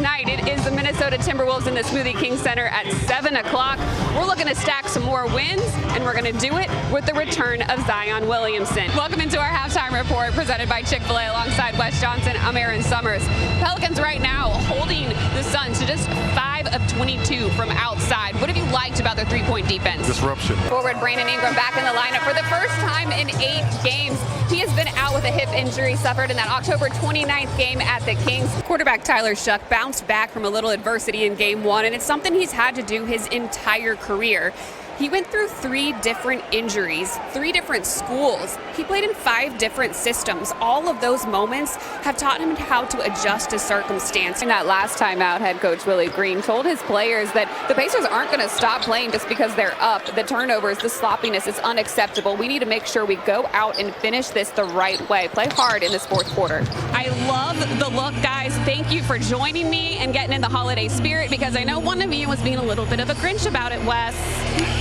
tonight. It is the Minnesota Timberwolves in the Smoothie King Center at 7 o'clock. We're looking to stack some more wins, and we're going to do it with the return of Zion Williamson. Welcome into our halftime report presented by Chick-fil-A alongside Wes Johnson. I'm Erin Summers. Pelicans right now holding the Suns to just 5 of 22 from outside. What have you liked about their three-point defense? Disruption. Forward Brandon Ingram back in the lineup for the first time in 8 games. He has been out with a hip injury suffered in that October 29th game at the Kings. Quarterback Tyler Shuck bounced back from a little adversity in game 1, and it's something he's had to do his entire career. He went through 3 different injuries, 3 different schools. He played in 5 different systems. All of those moments have taught him how to adjust to circumstance. In that last time out, head coach Willie Green told his players that the Pacers aren't going to stop playing just because they're up. The turnovers, the sloppiness is unacceptable. We need to make sure we go out and finish this the right way. Play hard in this fourth quarter. I love the look, guys. Thank you for joining me and getting in the holiday spirit, because I know one of you was being a little bit of a Grinch about it, Wes.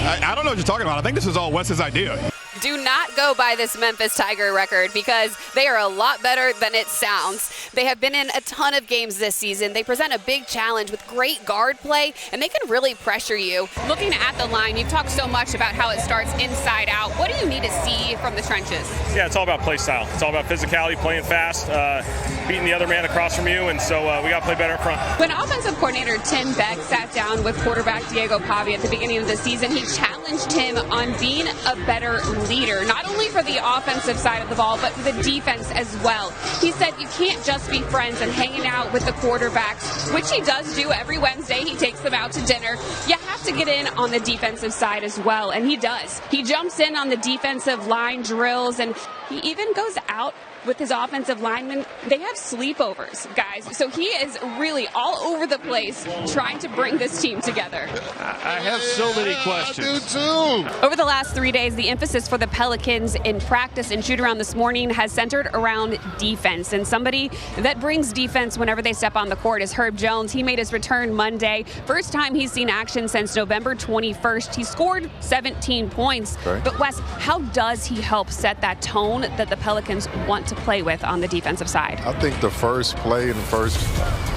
I don't know what you're talking about. I think this is all Wes's idea. Do not go by this Memphis Tiger record, because they are a lot better than it sounds. They have been in a ton of games this season. They present a big challenge with great guard play, and they can really pressure you. Looking at the line, you've talked so much about how it starts inside out. What do you need to see from the trenches? Yeah, it's all about play style. It's all about physicality, playing fast, beating the other man across from you, and so we got to play better up front. When offensive coordinator Tim Beck sat down with quarterback Diego Pavia at the beginning of the season, he challenged him on being a better leader, not only for the offensive side of the ball, but for the defense as well. He said you can't just be friends and hanging out with the quarterbacks, which he does do every Wednesday. He takes them out to dinner. You have to get in on the defensive side as well, and he does. He jumps in on the defensive line drills, and he even goes out with his offensive linemen. They have sleepovers, guys. So he is really all over the place trying to bring this team together. I have so many questions. I do too. Over the last 3 days, the emphasis for the Pelicans in practice and shoot-around this morning has centered around defense. And somebody that brings defense whenever they step on the court is Herb Jones. He made his return Monday. First time he's seen action since November 21st. He scored 17 points. Okay. But Wes, how does he help set that tone that the Pelicans want to play with on the defensive side? I think the first play and the first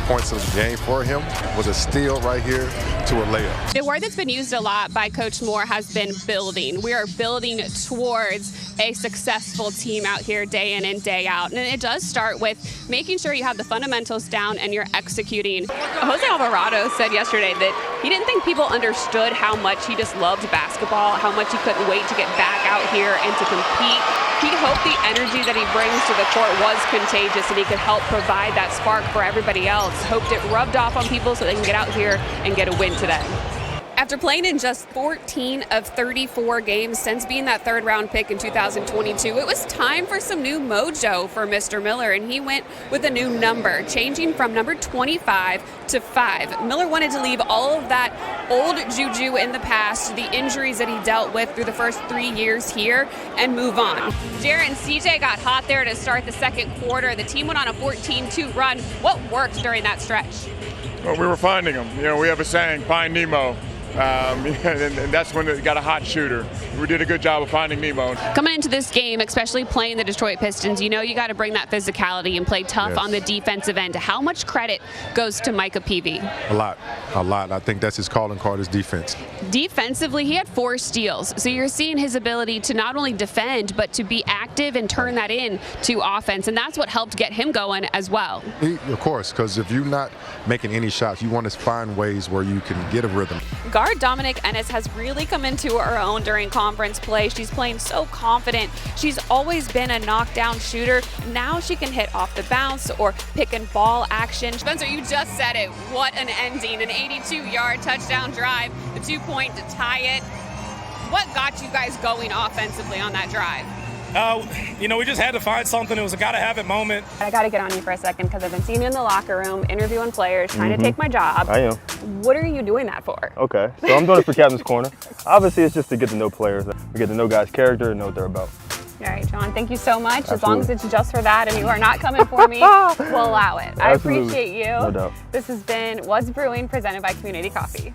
points of the game for him was a steal right here to a layup. The word that's been used a lot by Coach Moore has been building. We are building towards a successful team out here day in and day out. And it does start with making sure you have the fundamentals down and you're executing. Jose Alvarado said yesterday that he didn't think people understood how much he just loved basketball, how much he couldn't wait to get back out here and to compete. He hoped the energy that he brings to the court was contagious and he could help provide that spark for everybody else. Hoped it rubbed off on people so they can get out here and get a win today. After playing in just 14 of 34 games since being that third-round pick in 2022, it was time for some new mojo for Mr. Miller, and he went with a new number, changing from number 25 to 5. Miller wanted to leave all of that old juju in the past, the injuries that he dealt with through the first 3 years here, and move on. Jarrett and CJ got hot there to start the second quarter. The team went on a 14-2 run. What worked during that stretch? Well, we were finding them. You know, we have a saying, find Nemo. And that's when it got a hot shooter. We did a good job of finding Nemo. Coming into this game, especially playing the Detroit Pistons, you know you got to bring that physicality and play tough on the defensive end. How much credit goes to Micah Peavy? A lot. I think that's his calling card, is defense. Defensively, he had 4 steals. So you're seeing his ability to not only defend, but to be active and turn that in to offense. And that's what helped get him going as well. Of course, because if you're not making any shots, you want to find ways where you can get a rhythm. Guard Dominic Ennis has really come into her own during conference play. She's playing so confident. She's always been a knockdown shooter. Now she can hit off the bounce or pick and ball action. Spencer, you just said it. What an ending. An 82-yard touchdown drive, the 2-point to tie it. What got you guys going offensively on that drive? We just had to find something. It was a gotta-have-it moment. I got to get on you for a second because I've been seeing you in the locker room, interviewing players, trying to take my job. I am. What are you doing that for? Okay, so I'm doing it for Captain's Corner. Obviously, it's just to get to know players. We get to know guys' character and know what they're about. All right, John, thank you so much. Absolutely. As long as it's just for that and you are not coming for me, we'll allow it. I Absolutely. appreciate you. No doubt. This has been What's Brewing, presented by Community Coffee.